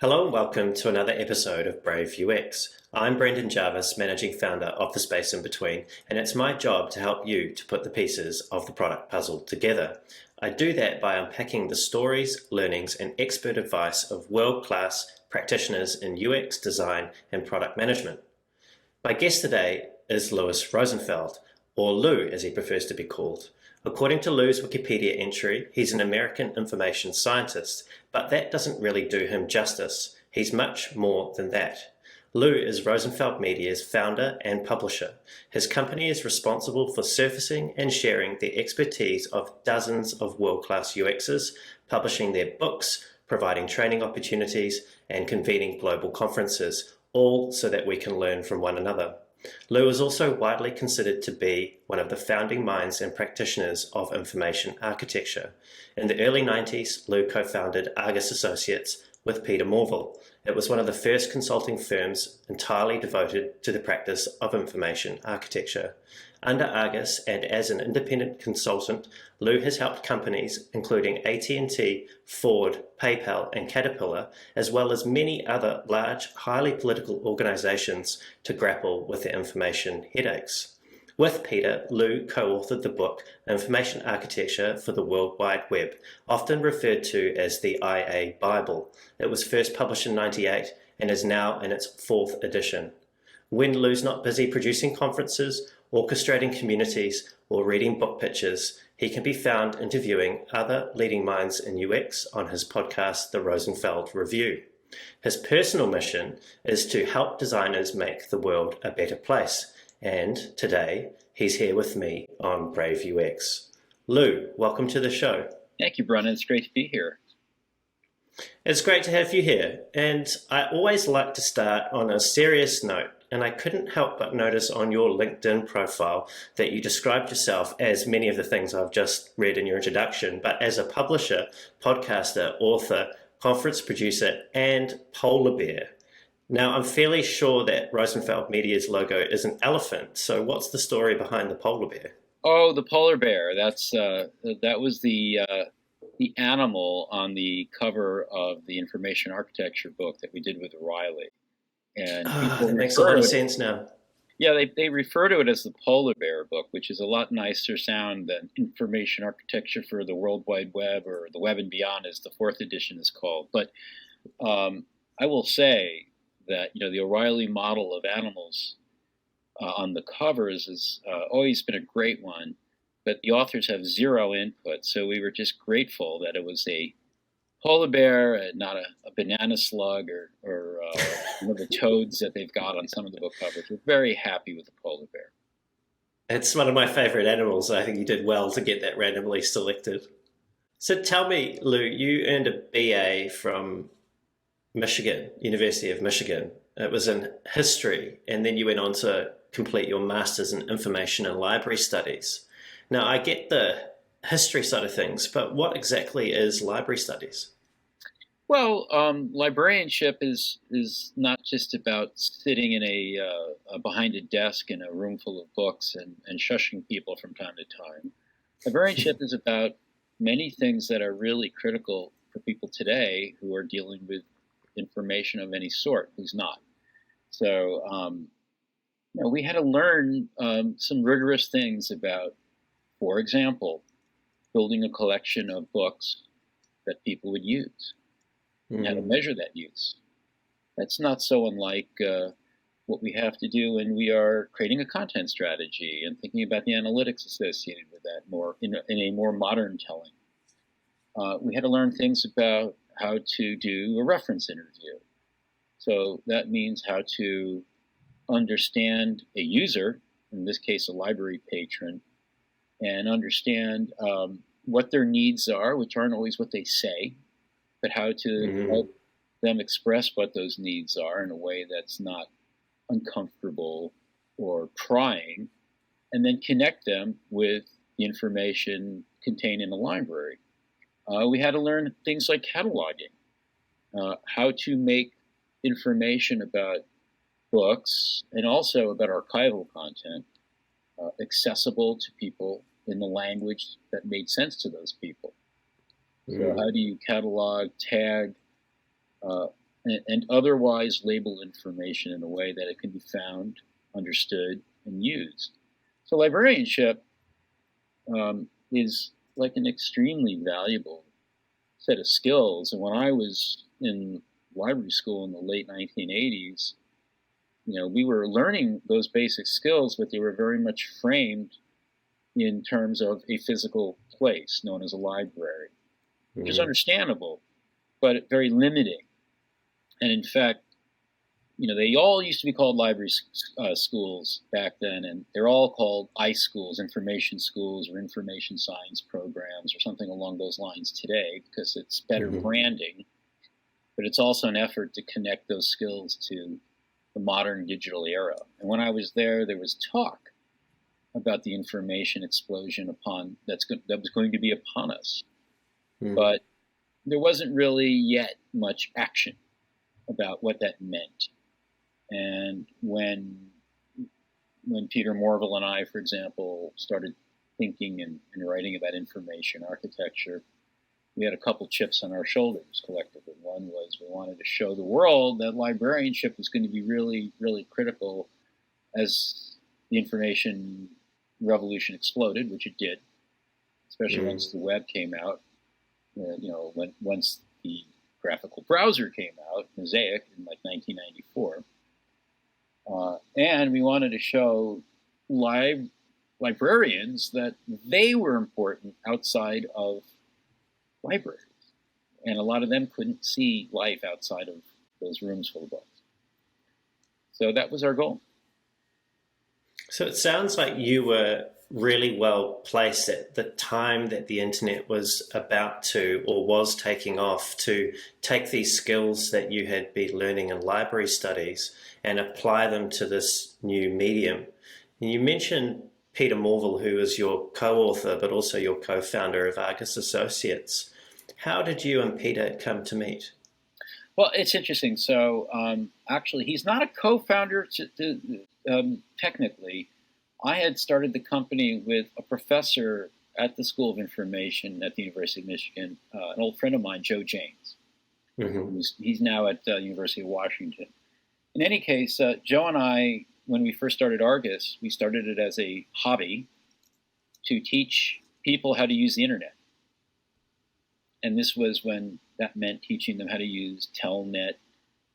Hello and welcome to another episode of Brave UX. I'm Brendan Jarvis, managing founder of The Space in Between, and it's my job to help you to put the pieces of the product puzzle together. I do that by unpacking the stories, learnings, and expert advice of world-class practitioners in UX design and product management. My guest today is Louis Rosenfeld, or Lou as he prefers to be called. According to Lou's Wikipedia entry, he's an American information scientist, but that doesn't really do him justice. He's much more than that. Lou is Rosenfeld Media's founder and publisher. His company is responsible for surfacing and sharing the expertise of dozens of world-class UXers, publishing their books, providing training opportunities, and convening global conferences, all so that we can learn from one another. Lou is also widely considered to be one of the founding minds and practitioners of information architecture. In the early 90s, Lou co-founded Argus Associates with Peter Morville. It was one of the first consulting firms entirely devoted to the practice of information architecture. Under Argus and as an independent consultant, Lou has helped companies including AT&T, Ford, PayPal, and Caterpillar, as well as many other large, highly political organizations to grapple with their information headaches. With Peter, Lou co-authored the book Information Architecture for the World Wide Web, often referred to as the IA Bible. It was first published in '98 and is now in its fourth edition. When Lou's not busy producing conferences, orchestrating communities, or reading book pitches, he can be found interviewing other leading minds in UX on his podcast, The Rosenfeld Review. His personal mission is to help designers make the world a better place. And today, he's here with me on Brave UX. Lou, welcome to the show. Thank you, Brennan. It's great to be here. It's great to have you here. And I always like to start on a serious note. And I couldn't help but notice on your LinkedIn profile that you described yourself as many of the things I've just read in your introduction, but as a publisher, podcaster, author, conference producer, and polar bear. Now, I'm fairly sure that Rosenfeld Media's logo is an elephant. So what's the story behind the polar bear? Oh, the polar bear. That was the animal on the cover of the information architecture book that we did with O'Reilly. And that makes a lot of sense now. Yeah, they refer to it as the Polar Bear book, which is a lot nicer sound than Information Architecture for the World Wide Web, or the Web and Beyond, as the fourth edition is called. But I will say that the O'Reilly model of animals on the covers has always been a great one, but the authors have zero input, so we were just grateful that it was a polar bear and not a banana slug or one of the toads that they've got on some of the book covers. We're very happy with the polar bear. It's one of my favorite animals. I think you did well to get that randomly selected. So tell me, Lou, you earned a BA from Michigan, University of Michigan. It was in history, and then you went on to complete your master's in information and library studies. Now, I get the history side of things, but what exactly is library studies? Well, librarianship is not just about sitting in behind a desk in a room full of books and shushing people from time to time. Librarianship is about many things that are really critical for people today who are dealing with information of any sort. Who's not? So, we had to learn some rigorous things about, for example, building a collection of books that people would use. And how to measure that use. That's not so unlike what we have to do when we are creating a content strategy and thinking about the analytics associated with that more in a more modern telling. We had to learn things about how to do a reference interview. So that means how to understand a user, in this case a library patron, and understand what their needs are, which aren't always what they say, but how to help them express what those needs are in a way that's not uncomfortable or prying, and then connect them with the information contained in the library. We had to learn things like cataloging, how to make information about books and also about archival content accessible to people in the language that made sense to those people. So how do you catalog, tag, and otherwise label information in a way that it can be found, understood, and used. So librarianship is like an extremely valuable set of skills. And when I was in library school in the late 1980s, we were learning those basic skills, but they were very much framed in terms of a physical place known as a library, which is understandable, but very limiting. And in fact, they all used to be called library schools back then, and they're all called I-schools, information schools, or information science programs, or something along those lines today, because it's better branding. But it's also an effort to connect those skills to the modern digital era. And when I was there was talk about the information explosion that was going to be upon us. But there wasn't really yet much action about what that meant. And when Peter Morville and I, for example, started thinking and writing about information architecture, we had a couple chips on our shoulders collectively. One was we wanted to show the world that librarianship was going to be really, really critical as the information revolution exploded, which it did, especially once the web came out. Once the graphical browser came out, Mosaic, in like 1994. And we wanted to show librarians that they were important outside of libraries. And a lot of them couldn't see life outside of those rooms full of books. So that was our goal. So it sounds like you were really well placed at the time that the internet was about to, or was taking off, to take these skills that you had been learning in library studies and apply them to this new medium. And you mentioned Peter Morville, who is your co-author, but also your co-founder of Argus Associates. How did you and Peter come to meet? Well, it's interesting. So actually, he's not a co-founder technically. I had started the company with a professor at the School of Information at the University of Michigan, an old friend of mine, Joe James. He's now at the University of Washington. In any case, Joe and I, when we first started Argus, we started it as a hobby to teach people how to use the internet. And this was when that meant teaching them how to use Telnet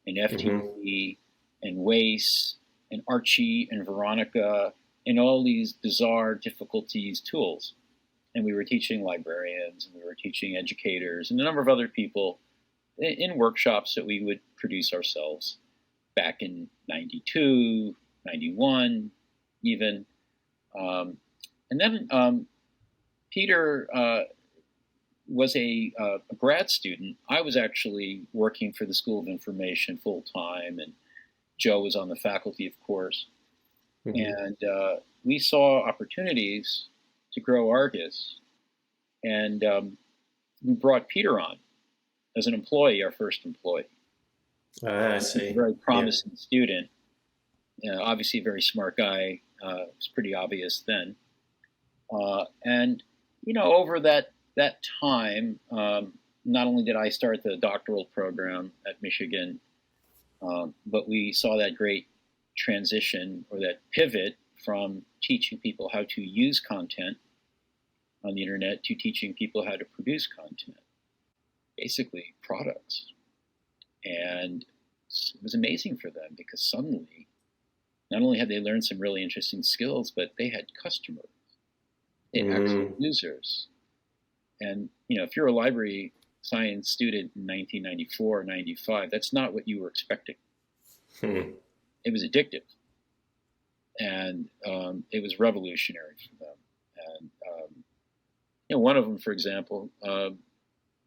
and FTP and WACE and Archie and Veronica and all these bizarre, difficult to use tools. And we were teaching librarians and we were teaching educators and a number of other people in workshops that we would produce ourselves back in 92, 91 even. And then Peter was a grad student. I was actually working for the School of Information full time, and Joe was on the faculty, of course. And we saw opportunities to grow Argus, and we brought Peter on as an employee, our first employee. I see. A very promising student, obviously a very smart guy. It was pretty obvious then. And over that time, not only did I start the doctoral program at Michigan, but we saw that great transition or that pivot from teaching people how to use content on the internet to teaching people how to produce content, basically products. And it was amazing for them because suddenly, not only had they learned some really interesting skills, but they had customers, they had actual users. And, if you're a library science student in 1994 or 95, that's not what you were expecting. It was addictive. And it was revolutionary for them. And, one of them, for example,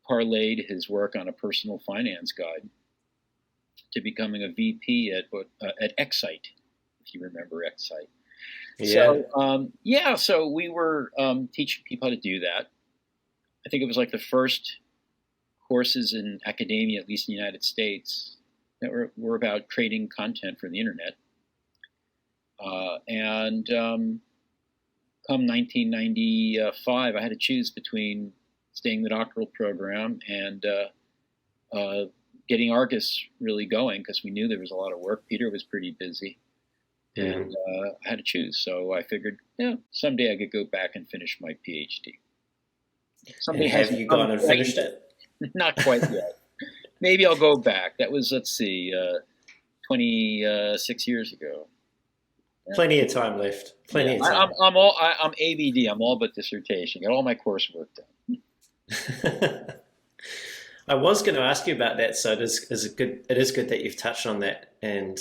parlayed his work on a personal finance guide to becoming a VP at Excite, if you remember Excite. Yeah. So we were teaching people how to do that. I think it was like the first courses in academia, at least in the United States, that were about creating content for the internet. And come 1995, I had to choose between staying in the doctoral program and getting Argus really going because we knew there was a lot of work. Peter was pretty busy, and I had to choose. So I figured, someday I could go back and finish my PhD. And have you gone and finished it? Not quite yet. Maybe I'll go back. That was, 26 years ago. Plenty of time left. Plenty of time. I'm ABD. I'm all but dissertation. Got all my coursework done. I was going to ask you about that, so it is good that you've touched on that and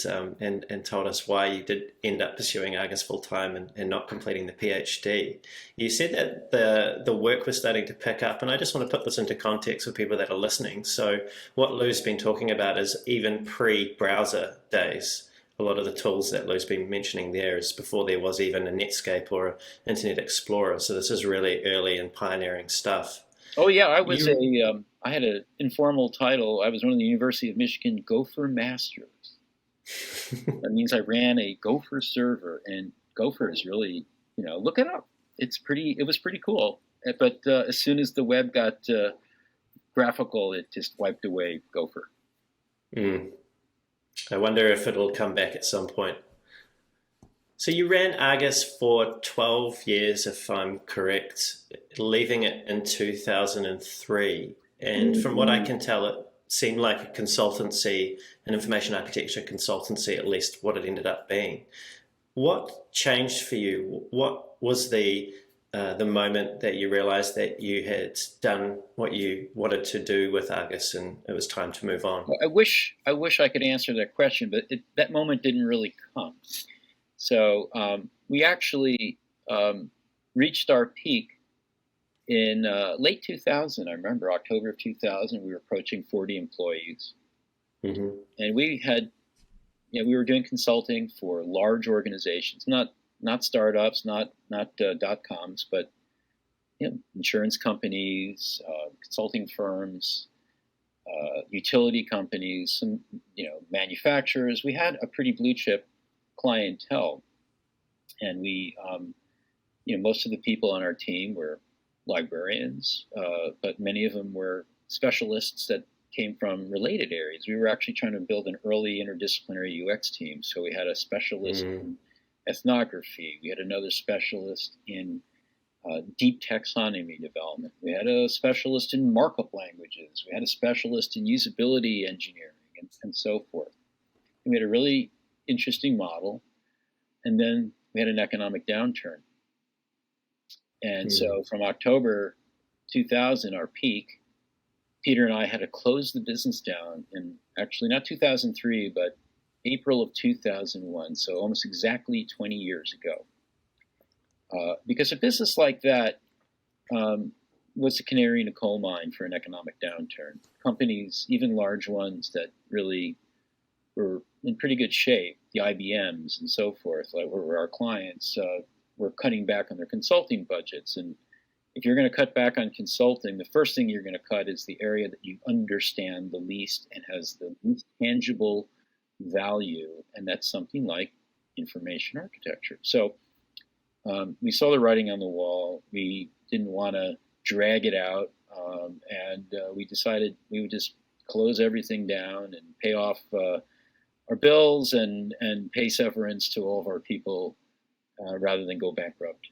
told us why you did end up pursuing Argus full time and not completing the PhD. You said that the work was starting to pick up, and I just want to put this into context for people that are listening. So what Lou's been talking about is even pre-browser days. A lot of the tools that Lou's been mentioning there is before there was even a Netscape or an Internet Explorer. So this is really early and pioneering stuff. Oh yeah, I had an informal title. I was one of the University of Michigan Gopher Masters. That means I ran a Gopher server, and Gopher is really, look it up. It was pretty cool. But as soon as the web got graphical, it just wiped away Gopher. I wonder if it'll come back at some point. So you ran Argus for 12 years, if I'm correct, leaving it in 2003. And from what I can tell, it seemed like a consultancy, an information architecture consultancy, at least what it ended up being. What changed for you? What was the moment that you realized that you had done what you wanted to do with Argus and it was time to move on? Well, I wish I could answer that question, but that moment didn't really come. So we actually reached our peak in late 2000. I remember October of 2000. We were approaching 40 employees, and we we were doing consulting for large organizations, not startups, not .coms, but insurance companies, consulting firms, utility companies, some manufacturers. We had a pretty blue chip clientele, and we most of the people on our team were librarians, but many of them were specialists that came from related areas. We were actually trying to build an early interdisciplinary UX team, so we had a specialist in ethnography, we had another specialist in deep taxonomy development, we had a specialist in markup languages, we had a specialist in usability engineering, and so forth. And we had a really interesting model, and then we had an economic downturn. And so from October 2000, our peak, Peter and I had to close the business down in actually not 2003, but April of 2001, so almost exactly 20 years ago. Because a business like that was a canary in a coal mine for an economic downturn. Companies, even large ones that really were in pretty good shape, the IBMs and so forth, like were our clients, were cutting back on their consulting budgets. And if you're going to cut back on consulting, the first thing you're going to cut is the area that you understand the least and has the least tangible value, and that's something like information architecture. So we saw the writing on the wall. We didn't want to drag it out, and we decided we would just close everything down and pay off our bills and pay severance to all of our people rather than go bankrupt.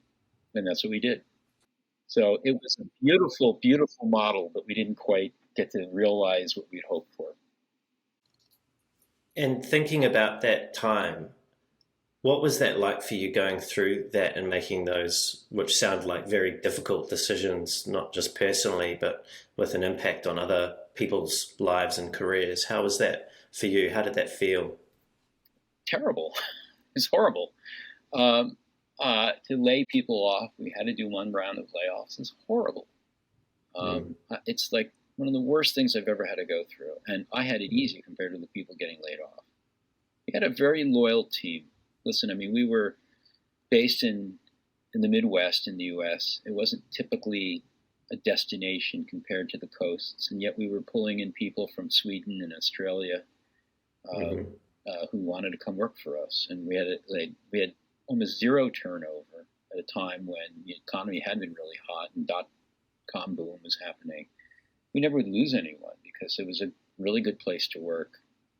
And that's what we did. So it was a beautiful, beautiful model, but we didn't quite get to realize what we'd hoped for. And thinking about that time, what was that like for you going through that and making those, which sound like very difficult decisions, not just personally, but with an impact on other people's lives and careers? How was that for you? How did that feel? Terrible. It's horrible. To lay people off, we had to do one round of layoffs. It's horrible. It's like one of the worst things I've ever had to go through. And I had it easy compared to the people getting laid off. We had a very loyal team. Listen, I mean, we were based in the Midwest in the U.S. It wasn't typically a destination compared to the coasts, and yet we were pulling in people from Sweden and Australia who wanted to come work for us. And we had almost zero turnover at a time when the economy had been really hot and .com boom was happening. We never would lose anyone because it was a really good place to work,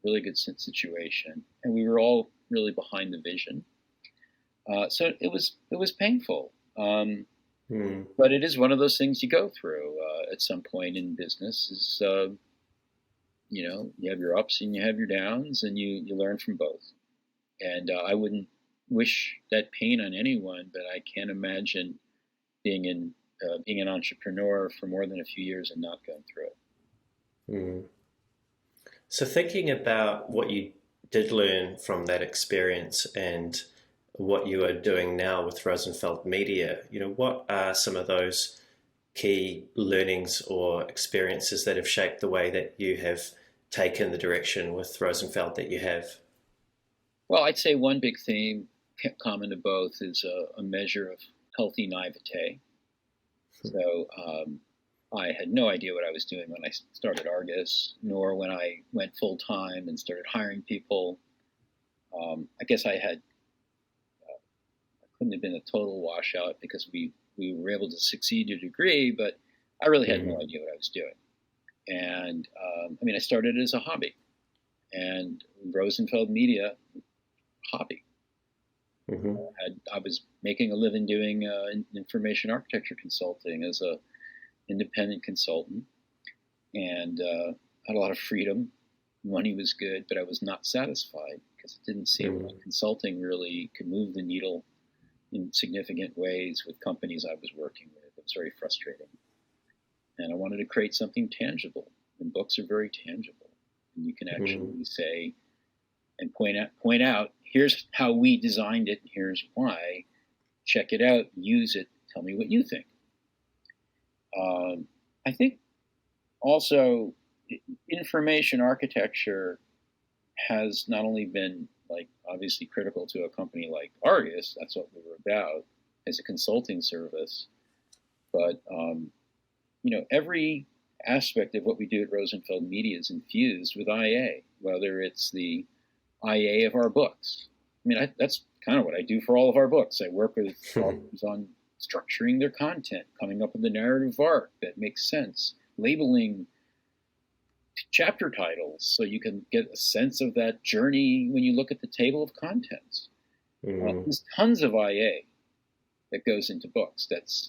really good situation, and we were all really behind the vision. So it was painful, but it is one of those things you go through at some point in business. Is you have your ups and you have your downs, and you learn from both. And I wouldn't wish that pain on anyone, but I can't imagine being an entrepreneur for more than a few years and not going through it. So thinking about what you did learn from that experience and what you are doing now with Rosenfeld Media, what are some of those key learnings or experiences that have shaped the way that you have taken the direction with Rosenfeld that you have? Well, I'd say one big theme common to both is a measure of healthy naivete. So I had no idea what I was doing when I started Argus, nor when I went full-time and started hiring people. I guess I couldn't have been a total washout because we were able to succeed to a degree, but I really had no idea what I was doing. And I started as a hobby, and Rosenfeld Media, hobby. I was making a living doing information architecture consulting as a independent consultant, and had a lot of freedom. Money was good, but I was not satisfied because it didn't seem like consulting really could move the needle in significant ways with companies I was working with. It was very frustrating. And I wanted to create something tangible, and books are very tangible. And you can actually say and point out, here's how we designed it, and here's why. Check it out, use it, tell me what you think. I think also information architecture has not only been obviously critical to a company like Argus, that's what we were about as a consulting service, but every aspect of what we do at Rosenfeld Media is infused with IA, whether it's the IA of our books. That's kind of what I do for all of our books. I work with authors on structuring their content, coming up with a narrative arc that makes sense, labeling chapter titles so you can get a sense of that journey when you look at the table of contents. There's tons of IA that goes into books. That's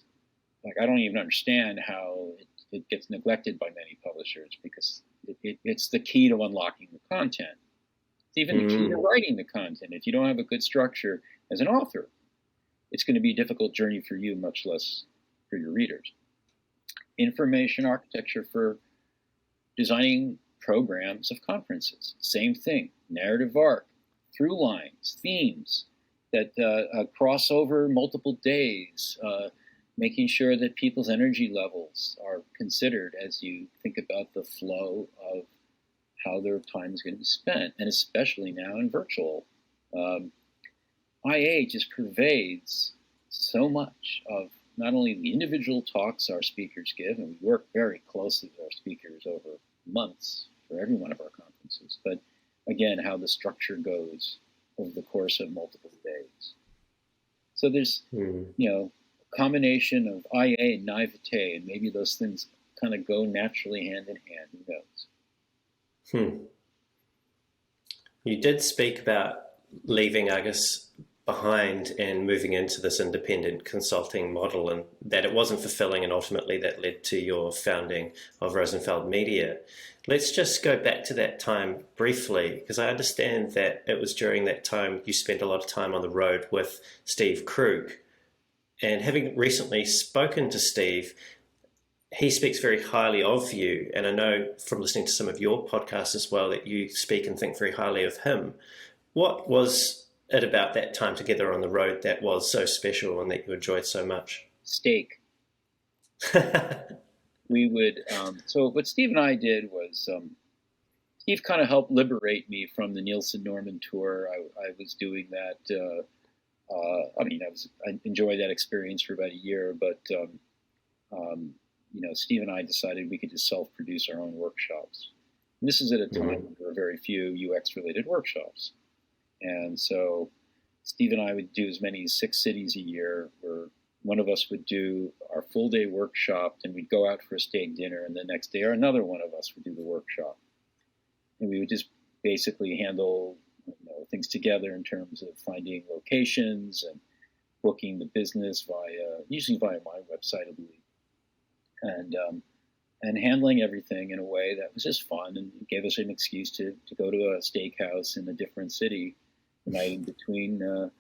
I don't even understand how it gets neglected by many publishers, because it's the key to unlocking the content. It's even the key to writing the content. If you don't have a good structure as an author, it's going to be a difficult journey for you, much less for your readers. Information architecture for designing programs of conferences, same thing. Narrative arc, through lines, themes that cross over multiple days, making sure that people's energy levels are considered as you think about the flow of how their time is going to be spent, and especially now in virtual. IA just pervades so much of not only the individual talks our speakers give, and we work very closely with our speakers over months for every one of our conferences, but again, how the structure goes over the course of multiple days. So there's, a combination of IA and naivete, and maybe those things kind of go naturally hand in hand. Who knows? You did speak about leaving Argus behind and moving into this independent consulting model, and that it wasn't fulfilling, and ultimately that led to your founding of Rosenfeld Media. Let's just go back to that time briefly, because I understand that it was during that time you spent a lot of time on the road with Steve Krug. And having recently spoken to Steve, he speaks very highly of you. And I know from listening to some of your podcasts as well that you speak and think very highly of him. What was it about that time together on the road that was so special and that you enjoyed so much? Steak. We would, so what Steve and I did was, Steve kind of helped liberate me from the Nielsen Norman tour. I was doing that. I enjoyed that experience for about a year, but Steve and I decided we could just self-produce our own workshops. And this is at a time when there were very few UX-related workshops, and so Steve and I would do as many as 6 cities a year, where one of us would do our full-day workshop, and we'd go out for a steak dinner, and the next day, or another one of us would do the workshop. and we would just basically handle things together in terms of finding locations and booking the business usually via my website, I believe, and handling everything in a way that was just fun and gave us an excuse to go to a steakhouse in a different city the night in between a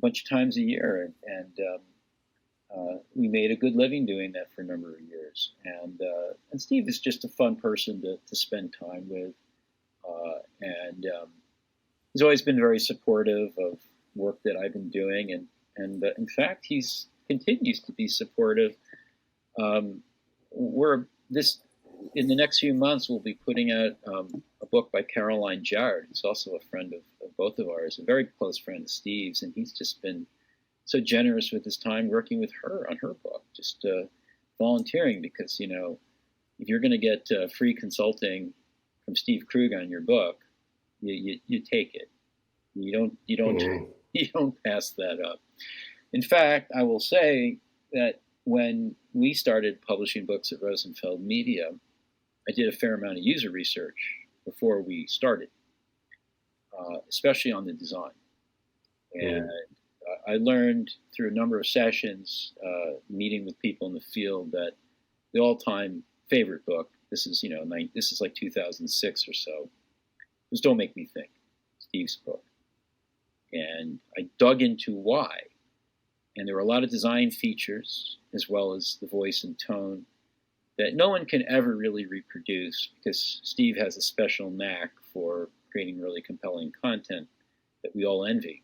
bunch of times a year, and we made a good living doing that for a number of years. And Steve is just a fun person to spend time with, and he's always been very supportive of work that I've been doing, and in fact, he's continues to be supportive. In the next few months, we'll be putting out a book by Caroline Jared, who's also a friend of both of ours, a very close friend of Steve's, and he's just been so generous with his time working with her on her book, just volunteering, because, if you're going to get free consulting from Steve Krug on your book, you take it. You don't pass that up. In fact, I will say that when we started publishing books at Rosenfeld Media, I did a fair amount of user research before we started, especially on the design. And I learned through a number of sessions, meeting with people in the field, that the all-time favorite book, this is like 2006 or so, was Don't Make Me Think, Steve's book. And I dug into why. And there were a lot of design features, as well as the voice and tone, that no one can ever really reproduce, because Steve has a special knack for creating really compelling content that we all envy.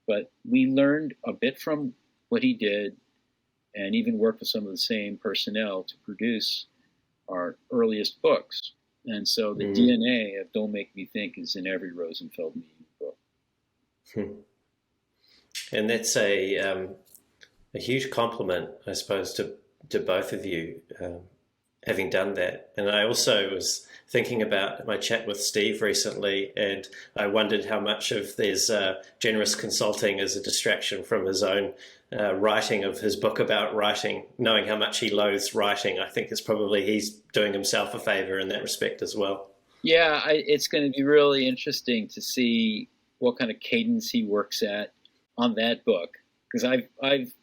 But we learned a bit from what he did, and even worked with some of the same personnel to produce our earliest books. And so the DNA of Don't Make Me Think is in every Rosenfeld Media book. And that's a huge compliment, I suppose, to both of you, having done that. And I also was thinking about my chat with Steve recently, and I wondered how much of his generous consulting is a distraction from his own writing of his book about writing. Knowing how much he loathes writing, I think it's probably he's doing himself a favor in that respect as well. Yeah, it's going to be really interesting to see what kind of cadence he works at on that book, because I've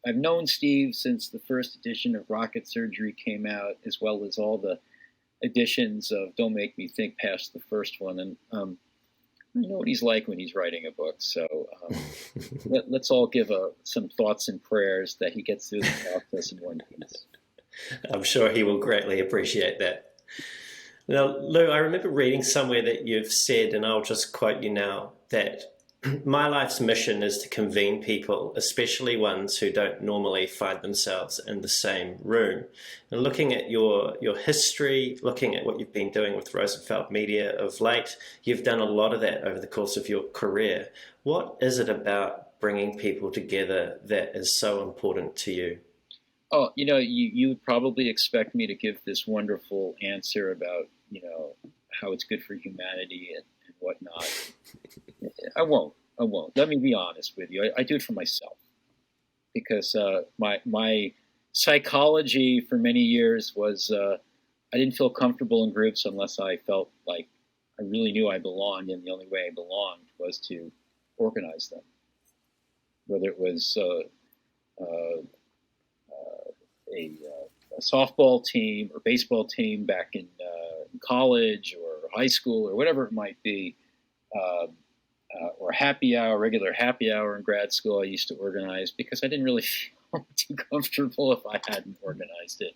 known Steve since the first edition of Rocket Surgery came out, as well as all the editions of Don't Make Me Think past the first one, and I know what he's like when he's writing a book. So let's all give some thoughts and prayers that he gets through the process in one piece. I'm sure he will greatly appreciate that. Now, Lou, I remember reading somewhere that you've said, and I'll just quote you now, that my life's mission is to convene people, especially ones who don't normally find themselves in the same room. And looking at your history, looking at what you've been doing with Rosenfeld Media of late, you've done a lot of that over the course of your career. What is it about bringing people together that is so important to you? Oh, you would probably expect me to give this wonderful answer about, how it's good for humanity and whatnot. I won't. Let me be honest with you. I do it for myself, because my psychology for many years was I didn't feel comfortable in groups unless I felt like I really knew I belonged, and the only way I belonged was to organize them, whether it was a softball team or baseball team back in college or high school or whatever it might be, or regular happy hour in grad school I used to organize, because I didn't really feel too comfortable if I hadn't organized it.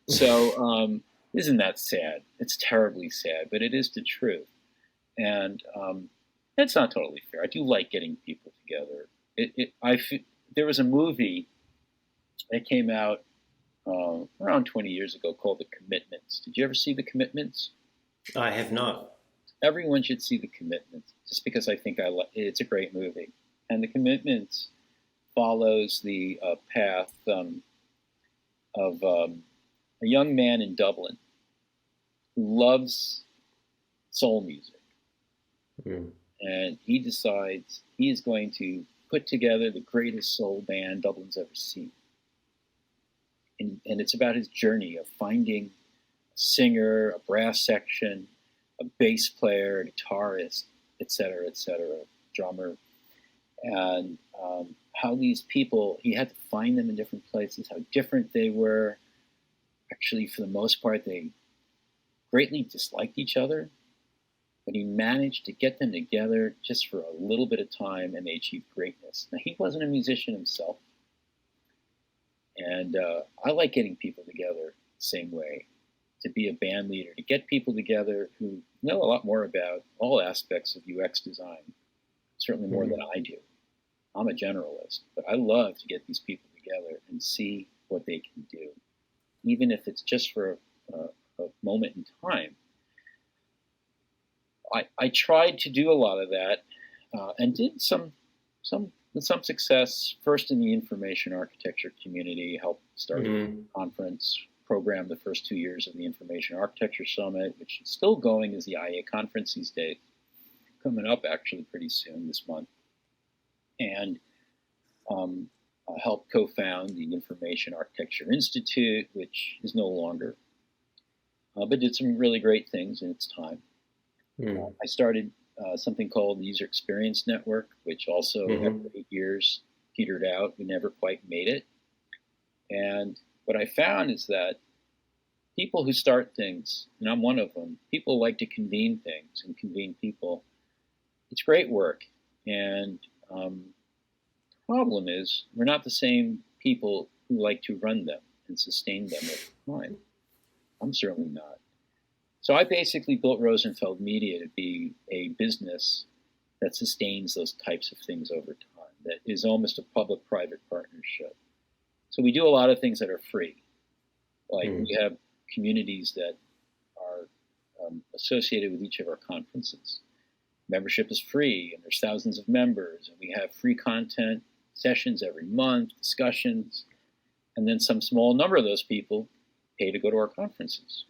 So isn't that sad? It's terribly sad, but it is the truth. And it's not totally fair. I do like getting people together. There was a movie that came out around 20 years ago called The Commitments. Did you ever see The Commitments? I have not. Everyone should see The Commitments, just because I think it's a great movie. And The Commitments follows the path of a young man in Dublin who loves soul music. And he decides he is going to put together the greatest soul band Dublin's ever seen. And it's about his journey of finding singer, a brass section, a bass player, a guitarist, et cetera, drummer. And how these people, he had to find them in different places, how different they were. Actually, for the most part, they greatly disliked each other, but he managed to get them together just for a little bit of time, and they achieved greatness. Now, he wasn't a musician himself, and I like getting people together the same way, to be a band leader, to get people together who know a lot more about all aspects of UX design, certainly more than I do. I'm a generalist, but I love to get these people together and see what they can do, even if it's just for a moment in time. I tried to do a lot of that and did some with some success, first in the information architecture community, helped start a conference, program the first 2 years of the Information Architecture Summit, which is still going as the IA conference these days, coming up actually pretty soon this month. And helped co-found the Information Architecture Institute, which is no longer, but did some really great things in its time. I started something called the User Experience Network, which also after 8 years petered out. We never quite made it. And what I found is that people who start things, and I'm one of them, people like to convene things and convene people. It's great work. And the problem is we're not the same people who like to run them and sustain them over time. I'm certainly not. So I basically built Rosenfeld Media to be a business that sustains those types of things over time, that is almost a public-private partnership. So we do a lot of things that are free. Like we have communities that are associated with each of our conferences. Membership is free, and there's thousands of members, and we have free content, sessions every month, discussions, and then some small number of those people pay to go to our conferences.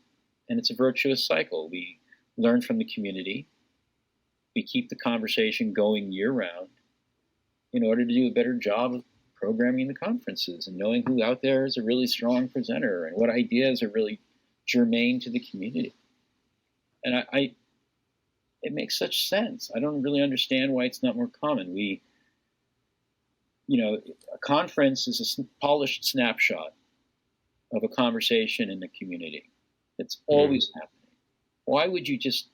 And it's a virtuous cycle. We learn from the community. We keep the conversation going year-round in order to do a better job of programming the conferences and knowing who out there is a really strong presenter and what ideas are really germane to the community. And it makes such sense. I don't really understand why it's not more common. A conference is a polished snapshot of a conversation in the community. It's always happening. Why would you just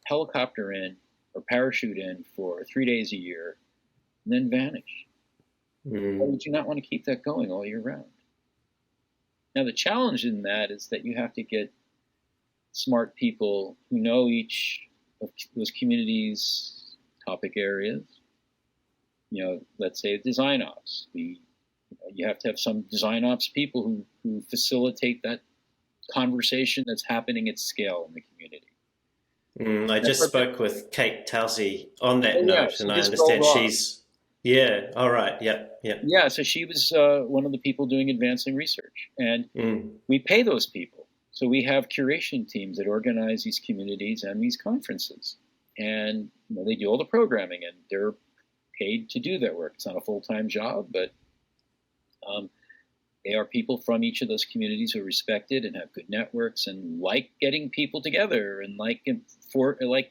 helicopter in or parachute in for 3 days a year and then vanish? Why would you not want to keep that going all year round? Now, the challenge in that is that you have to get smart people who know each of those communities' topic areas. Let's say design ops. You have to have some design ops people who facilitate that conversation that's happening at scale in the community. I just spoke with Kate Tousey on that note, and I understand she's... Yeah, all right, yep. Yeah, so she was one of the people doing advancing research, and we pay those people. So we have curation teams that organize these communities and these conferences, and they do all the programming, and they're paid to do that work. It's not a full-time job, but they are people from each of those communities who are respected and have good networks and like getting people together and like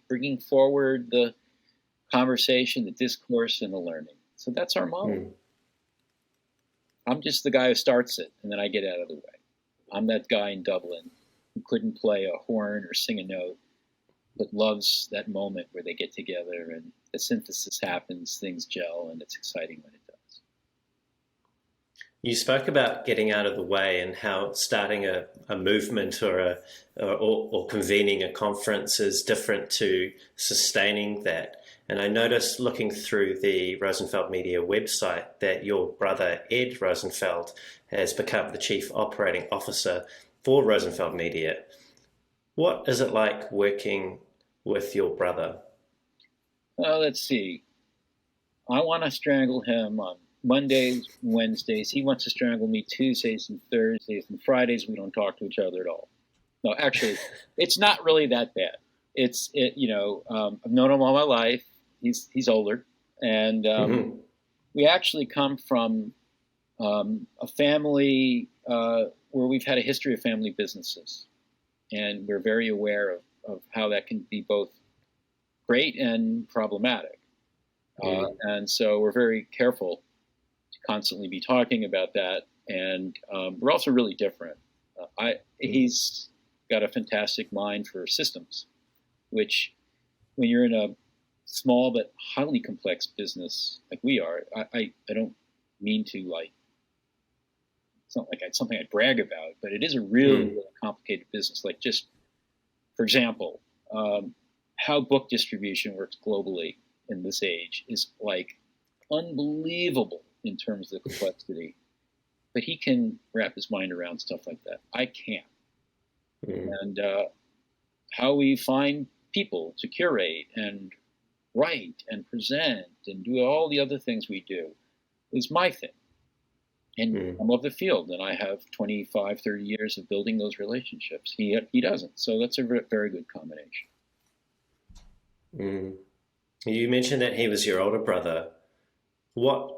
bringing forward the conversation, the discourse, and the learning. So that's our model. I'm just the guy who starts it, and then I get out of the way. I'm that guy in Dublin who couldn't play a horn or sing a note, but loves that moment where they get together and the synthesis happens, things gel, and it's exciting when it does. You spoke about getting out of the way and how starting a movement or convening a conference is different to sustaining that. And I noticed looking through the Rosenfeld Media website that your brother, Ed Rosenfeld, has become the Chief Operating Officer for Rosenfeld Media. What is it like working with your brother? Well, let's see. I want to strangle him on Mondays, Wednesdays. He wants to strangle me Tuesdays and Thursdays, and Fridays we don't talk to each other at all. No, actually, it's not really that bad. I've known him all my life. He's older, and we actually come from a family where we've had a history of family businesses. and we're very aware of how that can be both great and problematic. And so we're very careful to constantly be talking about that. And we're also really different. He's got a fantastic mind for systems, which when you're in a small but highly complex business like we are, I don't mean to it's not like it's something I brag about, but it is a really complicated business. Like just, for example, how book distribution works globally in this age is like unbelievable in terms of the complexity. But he can wrap his mind around stuff like that. I can't. And how we find people to curate and write and present and do all the other things we do is my thing. And I'm of the field, and I have 25, 30 years of building those relationships. He doesn't. So that's a very good combination. You mentioned that he was your older brother. What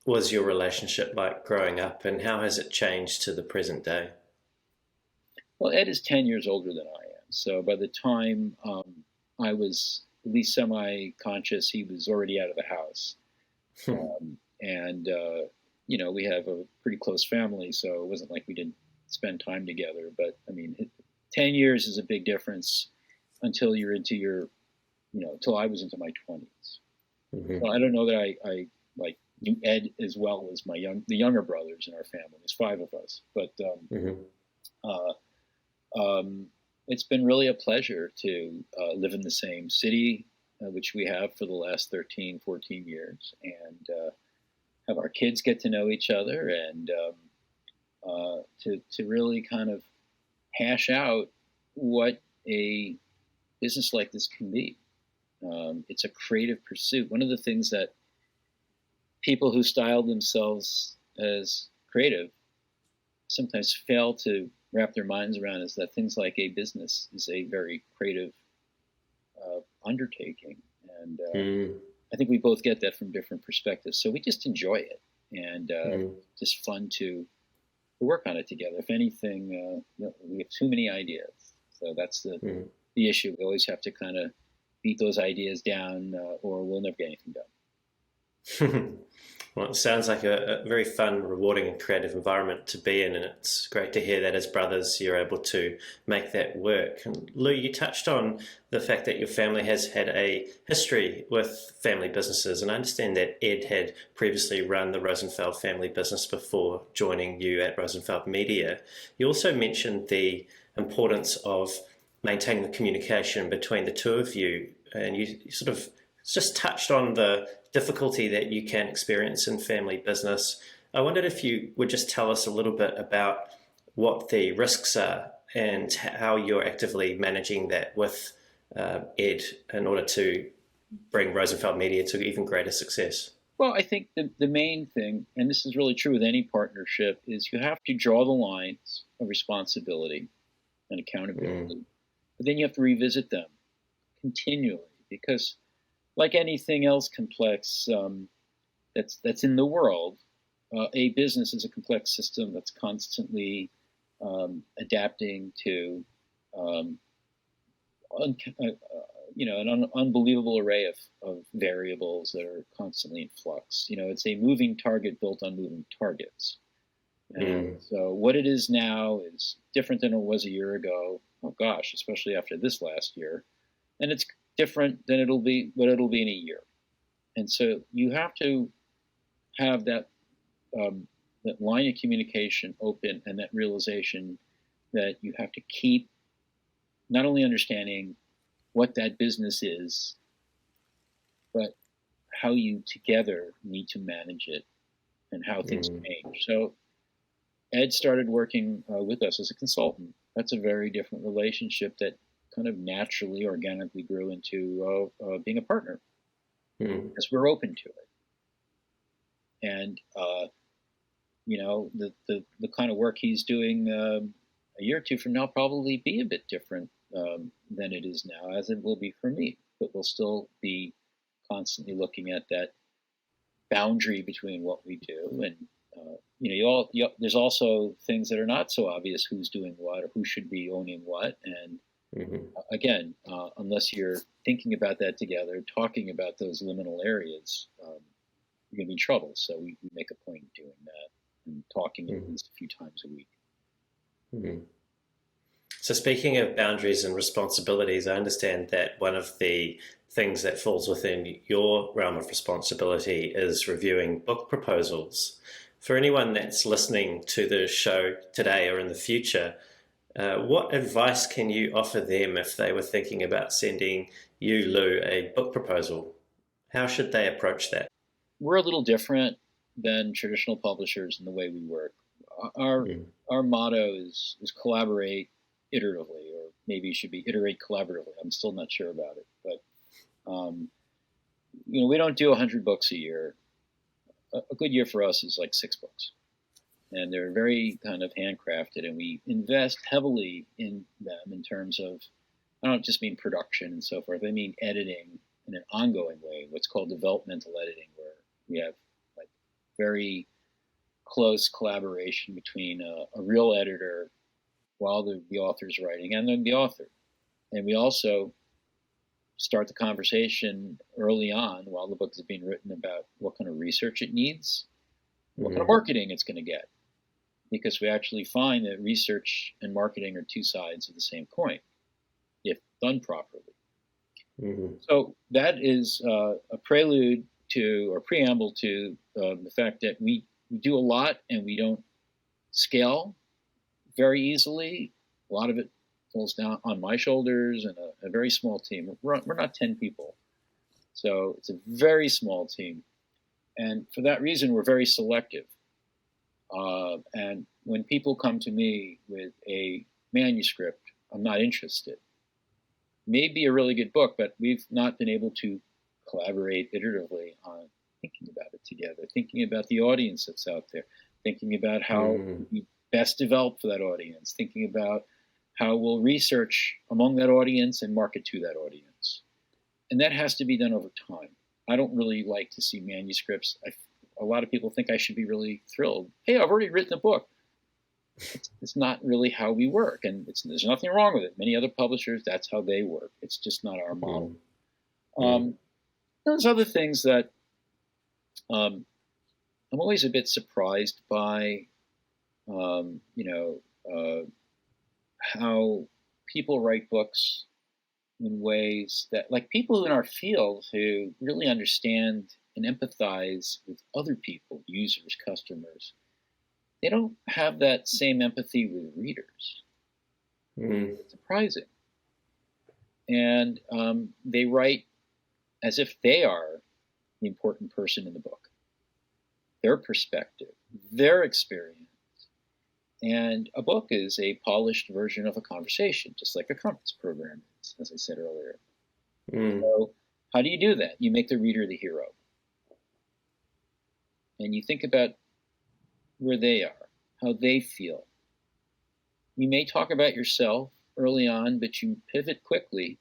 was your relationship like growing up, and how has it changed to the present day? Well, Ed is 10 years older than I am. So by the time I was at least semi-conscious, he was already out of the house. We have a pretty close family, so it wasn't like we didn't spend time together. But, 10 years is a big difference until you're into your, until I was into my 20s. So I don't know that I knew Ed as well as the younger brothers in our family. There's 5 of us. But it's been really a pleasure to live in the same city, which we have for the last 13, 14 years, and have our kids get to know each other, and to really kind of hash out what a business like this can be. It's a creative pursuit. One of the things that people who style themselves as creative sometimes fail to wrap their minds around is that things like a business is a very creative undertaking. And I think we both get that from different perspectives. So we just enjoy it, and just fun to work on it together. If anything, we have too many ideas. So that's the issue. We always have to kind of beat those ideas down, or we'll never get anything done. Well, it sounds like a very fun, rewarding and creative environment to be in, and it's great to hear that as brothers you're able to make that work. And Lou, you touched on the fact that your family has had a history with family businesses, and I understand that Ed had previously run the Rosenfeld family business before joining you at Rosenfeld Media. You also mentioned the importance of maintaining the communication between the two of you, and you sort of just touched on the difficulty that you can experience in family business. I wondered if you would just tell us a little bit about what the risks are and how you're actively managing that with Ed in order to bring Rosenfeld Media to even greater success. Well, I think the main thing, and this is really true with any partnership, is you have to draw the lines of responsibility and accountability, but then you have to revisit them continually, because like anything else complex that's in the world, a business is a complex system that's constantly adapting to an unbelievable array of variables that are constantly in flux. It's a moving target built on moving targets. And so what it is now is different than it was a year ago. Oh gosh, especially after this last year. And it's different than what it'll be in a year. And so you have to have that line of communication open, and that realization that you have to keep not only understanding what that business is, but how you together need to manage it and how things change. So Ed started working with us as a consultant. That's a very different relationship that kind of naturally, organically grew into being a partner, because we're open to it. And the kind of work he's doing a year or two from now probably be a bit different than it is now, as it will be for me. But we'll still be constantly looking at that boundary between what we do there's also things that are not so obvious, who's doing what or who should be owning what. And again, unless you're thinking about that together, talking about those liminal areas, you're going to be in trouble. So we make a point of doing that and talking at least a few times a week. So speaking of boundaries and responsibilities, I understand that one of the things that falls within your realm of responsibility is reviewing book proposals. For anyone that's listening to the show today or in the future, what advice can you offer them if they were thinking about sending you, Lou, a book proposal? How should they approach that? We're a little different than traditional publishers in the way we work. Our motto is collaborate iteratively, or maybe it should be iterate collaboratively. I'm still not sure about it, but we don't do 100 books a year. A good year for us is like 6 books, and they're very kind of handcrafted, and we invest heavily in them in terms of, I don't just mean production and so forth. I mean editing in an ongoing way, what's called developmental editing, where we have like very close collaboration between a real editor while the author's writing and then the author. And we also start the conversation early on while the book is being written about what kind of research it needs, what kind of marketing it's going to get. Because we actually find that research and marketing are two sides of the same coin, if done properly. So that is a prelude to, or preamble to, the fact that we do a lot and we don't scale very easily. A lot of it falls down on my shoulders and a very small team. We're not 10 people. So it's a very small team. And for that reason, we're very selective. And when people come to me with a manuscript, I'm not interested. Maybe a really good book, but we've not been able to collaborate iteratively on thinking about it together, thinking about the audience that's out there, thinking about how we best develop for that audience, thinking about how we'll research among that audience and market to that audience. And that has to be done over time. I don't really like to see manuscripts. A lot of people think I should be really thrilled. Hey, I've already written a book. It's not really how we work, and there's nothing wrong with it. Many other publishers, that's how they work. It's just not our model. There's other things that I'm always a bit surprised by, how people write books in ways that, like people in our field who really understand and empathize with other people, users, customers, they don't have that same empathy with readers. It's surprising. And they write as if they are the important person in the book, their perspective, their experience. And a book is a polished version of a conversation, just like a conference program is, as I said earlier. So how do you do that? You make the reader the hero. And you think about where they are, how they feel. You may talk about yourself early on, but you pivot quickly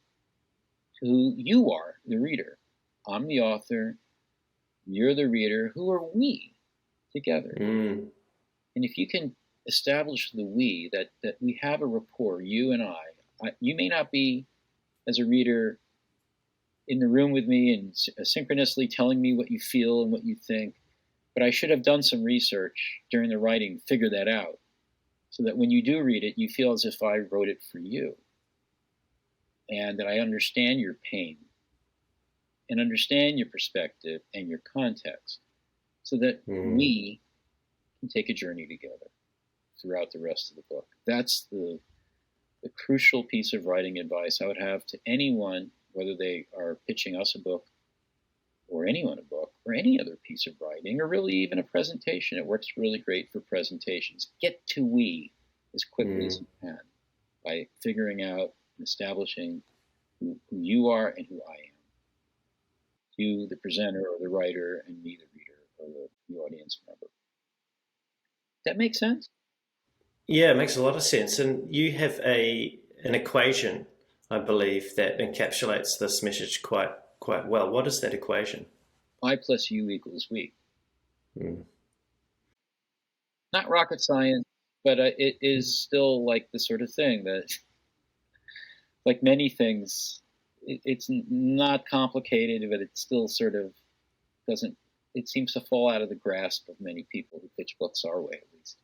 to who you are, the reader. I'm the author, you're the reader. Who are we together? And if you can establish the we, that we have a rapport, you and I, you may not be, as a reader, in the room with me and synchronously telling me what you feel and what you think, but I should have done some research during the writing, figure that out, so that when you do read it, you feel as if I wrote it for you, and that I understand your pain and understand your perspective and your context, so that we can take a journey together throughout the rest of the book. That's the crucial piece of writing advice I would have to anyone, whether they are pitching us a book or anyone a book or any other piece of writing, or really even a presentation. It works really great for presentations. Get to we as quickly as you can by figuring out and establishing who you are and who I am. You, the presenter or the writer, and me, the reader or the audience member. That makes sense? Yeah, it makes a lot of sense. And you have an equation, I believe, that encapsulates this message quite well. What is that equation? I plus you equals we. not rocket science, but it is still like the sort of thing that, like many things, it's not complicated, but it still sort of doesn't. It seems to fall out of the grasp of many people who pitch books our way, at least.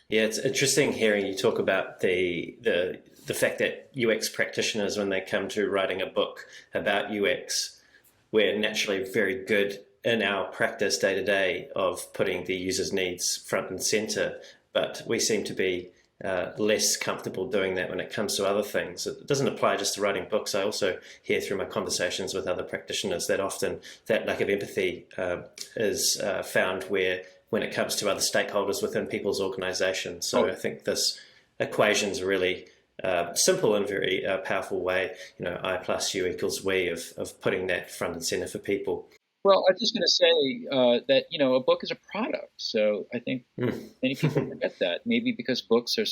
Yeah, it's interesting hearing you talk about the fact that UX practitioners, when they come to writing a book about UX, we're naturally very good in our practice day to day of putting the user's needs front and center, but we seem to be less comfortable doing that when it comes to other things. It doesn't apply just to writing books. I also hear through my conversations with other practitioners that often that lack of empathy is found when it comes to other stakeholders within people's organizations. So I think this equation is really simple and very powerful way, I plus U equals we of putting that front and center for people. Well, I'm just going to say that, a book is a product. So I think many people forget that. Maybe because books are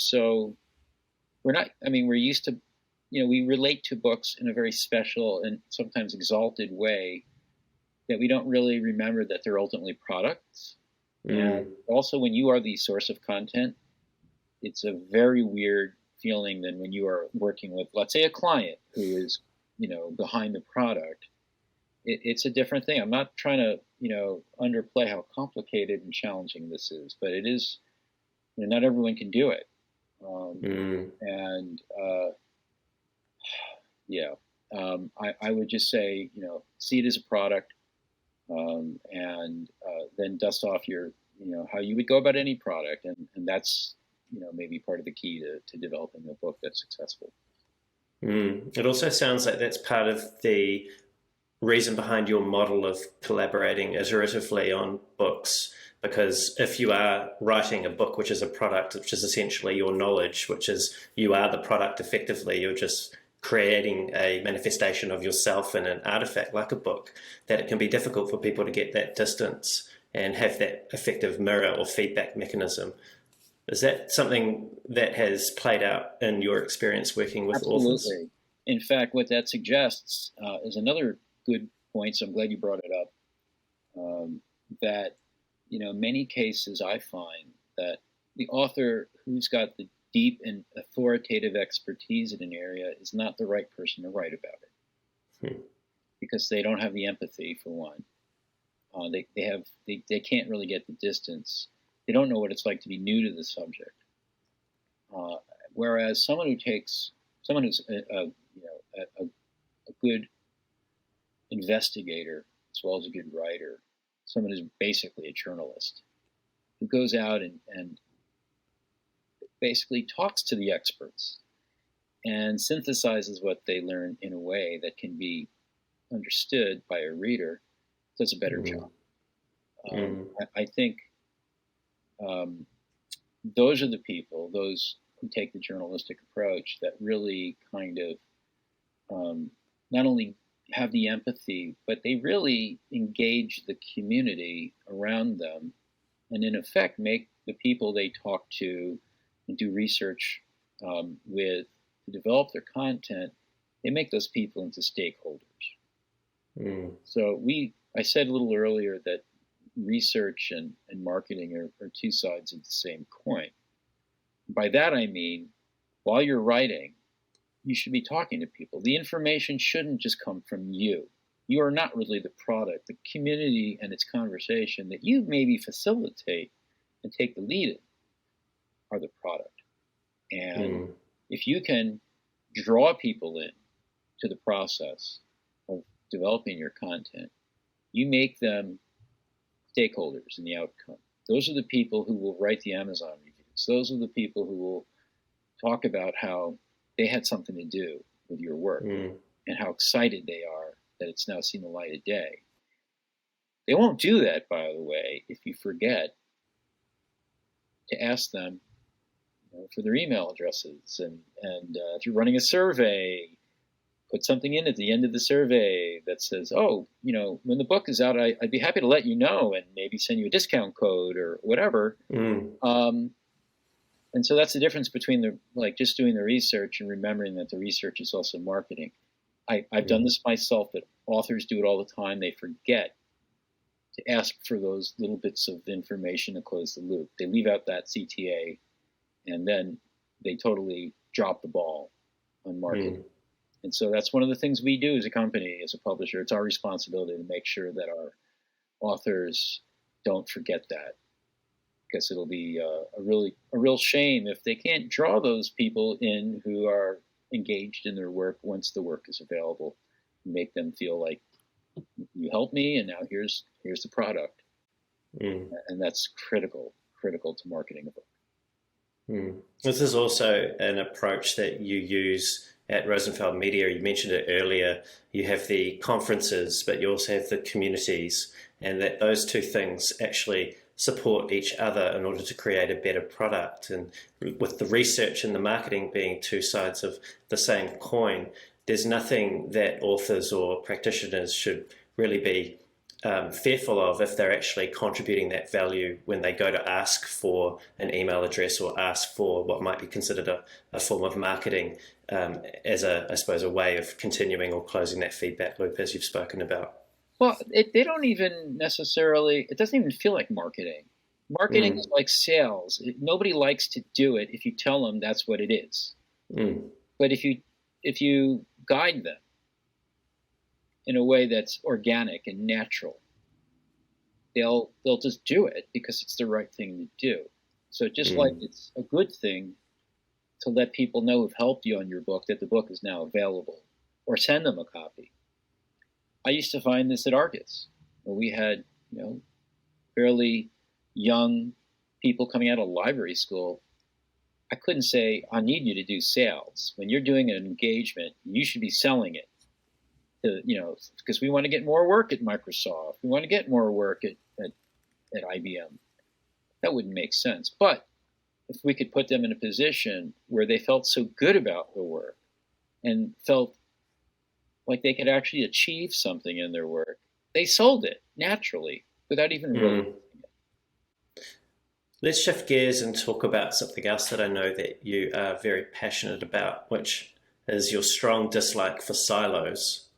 we're used to, we relate to books in a very special and sometimes exalted way that we don't really remember that they're ultimately products. And also, when you are the source of content, it's a very weird feeling than when you are working with, let's say, a client who is, behind the product. It's a different thing. I'm not trying to, underplay how complicated and challenging this is, but it is, not everyone can do it. And I would just say, see it as a product, and then dust off your, how you would go about any product. And that's, maybe part of the key to developing a book that's successful. It also sounds like that's part of the reason behind your model of collaborating iteratively on books, because if you are writing a book which is a product, which is essentially your knowledge, which is you are the product effectively, you're just creating a manifestation of yourself in an artifact like a book, that it can be difficult for people to get that distance and have that effective mirror or feedback mechanism. Is that something that has played out in your experience working with authors? Absolutely. In fact, what that suggests is another good point, so I'm glad you brought it up, that, many cases I find that the author who's got the deep and authoritative expertise in an area is not the right person to write about it. Because they don't have the empathy, for one. They can't really get the distance. They don't know what it's like to be new to the subject. Whereas someone who's a good investigator as well as a good writer, someone who's basically a journalist, who goes out and basically talks to the experts and synthesizes what they learn in a way that can be understood by a reader, does a better job. I think those are the people, those who take the journalistic approach, that really kind of not only have the empathy, but they really engage the community around them, and in effect make the people they talk to and do research with to develop their content, they make those people into stakeholders. So I said a little earlier that research and marketing are two sides of the same coin. By that I mean, while you're writing, you should be talking to people. The information shouldn't just come from you. You are not really the product. The community and its conversation that you maybe facilitate and take the lead in are the product. And if you can draw people in to the process of developing your content, you make them stakeholders in the outcome. Those are the people who will write the Amazon reviews. Those are the people who will talk about how they had something to do with your work and how excited they are that it's now seen the light of day. They won't do that, by the way, if you forget to ask them for their email addresses, and if you're running a survey, put something in at the end of the survey that says, when the book is out, I'd be happy to let you know and maybe send you a discount code or whatever. And so that's the difference between just doing the research and remembering that the research is also marketing. I've done this myself, but authors do it all the time. They forget to ask for those little bits of information to close the loop. They leave out that CTA, and then they totally drop the ball on marketing. And so that's one of the things we do as a company, as a publisher. It's our responsibility to make sure that our authors don't forget that, because it'll be a real shame if they can't draw those people in who are engaged in their work once the work is available, and make them feel like, you helped me, and now here's the product. And that's critical to marketing a book. This is also an approach that you use at Rosenfeld Media. You mentioned it earlier. You have the conferences, but you also have the communities, and that those two things actually support each other in order to create a better product. And with the research and the marketing being two sides of the same coin, there's nothing that authors or practitioners should really be fearful of if they're actually contributing that value when they go to ask for an email address or ask for what might be considered a form of marketing, as I suppose, a way of continuing or closing that feedback loop, as you've spoken about. Well, they don't even necessarily, it doesn't even feel like marketing. Marketing is like sales. Nobody likes to do it if you tell them that's what it is. But if you guide them in a way that's organic and natural, they'll just do it because it's the right thing to do. So just like it's a good thing to let people know who've helped you on your book that the book is now available, or send them a copy. I used to find this at Argus, where we had, fairly young people coming out of library school. I couldn't say, I need you to do sales. When you're doing an engagement, you should be selling it. Because we want to get more work at Microsoft. We want to get more work at IBM. That wouldn't make sense. But if we could put them in a position where they felt so good about the work and felt like they could actually achieve something in their work, they sold it naturally without even realizing it. Let's shift gears and talk about something else that I know that you are very passionate about, which is your strong dislike for silos.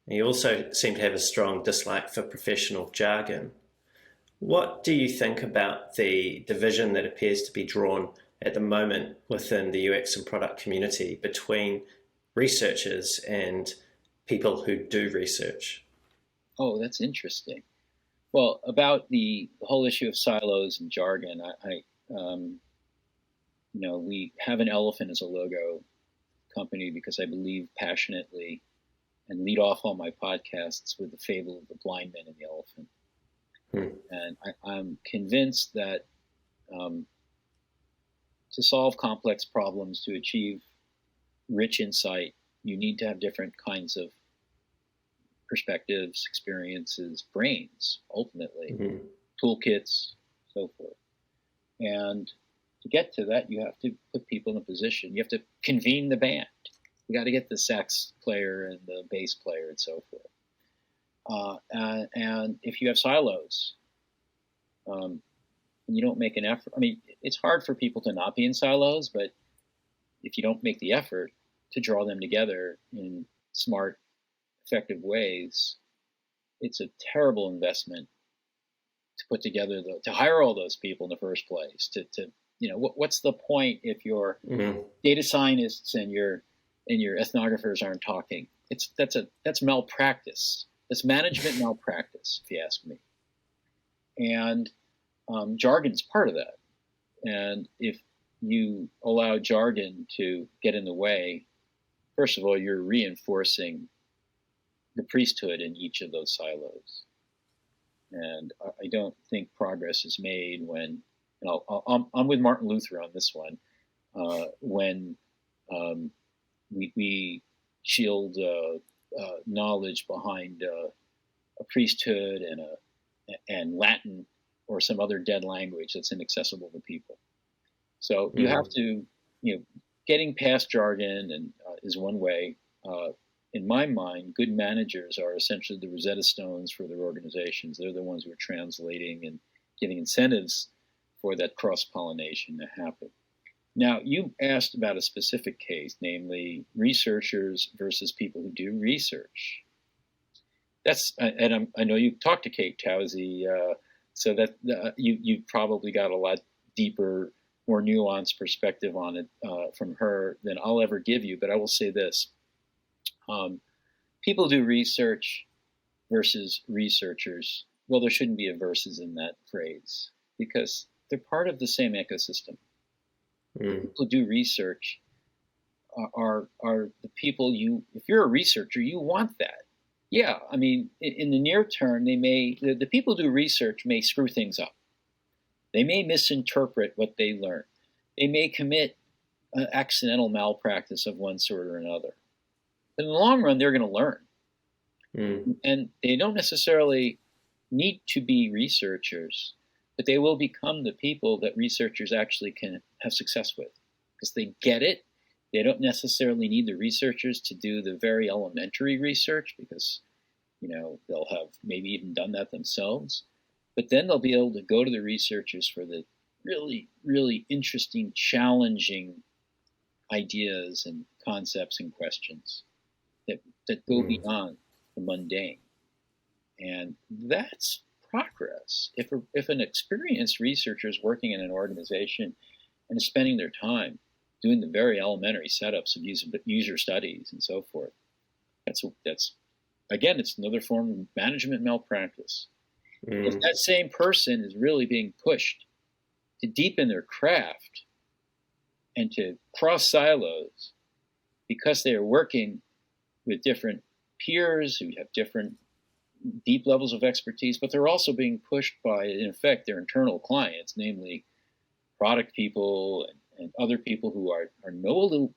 And you also seem to have a strong dislike for professional jargon. What do you think about the division that appears to be drawn at the moment within the UX and product community between researchers and people who do research? Oh, that's interesting. Well, about the whole issue of silos and jargon, we have an elephant as a logo company because I believe passionately and lead off all my podcasts with the fable of the blind man and the elephant. And I'm convinced that to solve complex problems, to achieve rich insight, you need to have different kinds of perspectives, experiences, brains, ultimately, toolkits, so forth. And to get to that, you have to put people in a position. You have to convene the band. You got to get the sax player and the bass player and so forth. And if you have silos, and you don't make an effort, it's hard for people to not be in silos, but if you don't make the effort to draw them together in smart, effective ways, it's a terrible investment to put together, to hire all those people in the first place. What's the point if your data scientists and your ethnographers aren't talking? That's malpractice. That's management malpractice, if you ask me. And jargon's part of that. And if you allow jargon to get in the way, first of all, you're reinforcing the priesthood in each of those silos. And I don't think progress is made when, I'm with Martin Luther on this one, when we shield knowledge behind a priesthood and Latin or some other dead language that's inaccessible to people. So you have to, getting past jargon and is one way. In my mind, good managers are essentially the Rosetta Stones for their organizations. They're the ones who are translating and giving incentives for that cross-pollination to happen. Now, you asked about a specific case, namely researchers versus people who do research. I know you talked to Kate Towsey, so that you've probably got a lot deeper, more nuanced perspective on it from her than I'll ever give you. But I will say this: people do research versus researchers. Well, there shouldn't be a versus in that phrase because they're part of the same ecosystem. Mm. People who do research are the people if you're a researcher, you want that. Yeah, I mean, in the near term, the people who do research may screw things up. They may misinterpret what they learn. They may commit an accidental malpractice of one sort or another. But in the long run, they're going to learn. Mm. And they don't necessarily need to be researchers, but they will become the people that researchers actually can have success with because they get it. They don't necessarily need the researchers to do the very elementary research because, they'll have maybe even done that themselves. But then they'll be able to go to the researchers for the really, really interesting, challenging ideas and concepts and questions that go beyond the mundane. And that's progress. If an experienced researcher is working in an organization and is spending their time doing the very elementary setups of user studies and so forth, that's again, it's another form of management malpractice. If that same person is really being pushed to deepen their craft and to cross silos because they are working with different peers who have different deep levels of expertise, but they're also being pushed by, in effect, their internal clients, namely product people and other people who are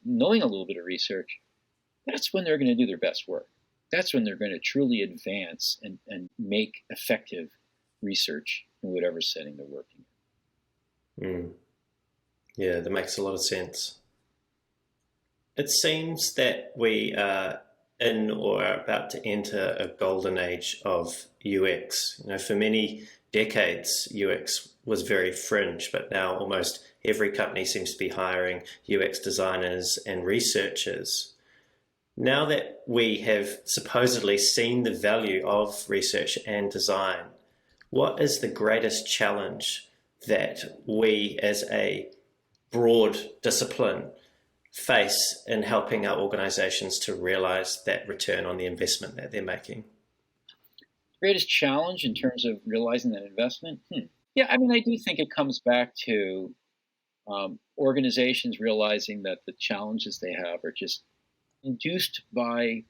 knowing a little bit of research, that's when they're going to do their best work. That's when they're going to truly advance and make effective research in whatever setting they're working in. Yeah, that makes a lot of sense. It seems that we are in or are about to enter a golden age of UX. For many decades, UX was very fringe, but now almost every company seems to be hiring UX designers and researchers. Now that we have supposedly seen the value of research and design, what is the greatest challenge that we as a broad discipline face in helping our organizations to realize that return on the investment that they're making? Greatest challenge in terms of realizing that investment? Yeah, I mean, I do think it comes back to organizations realizing that the challenges they have are just induced by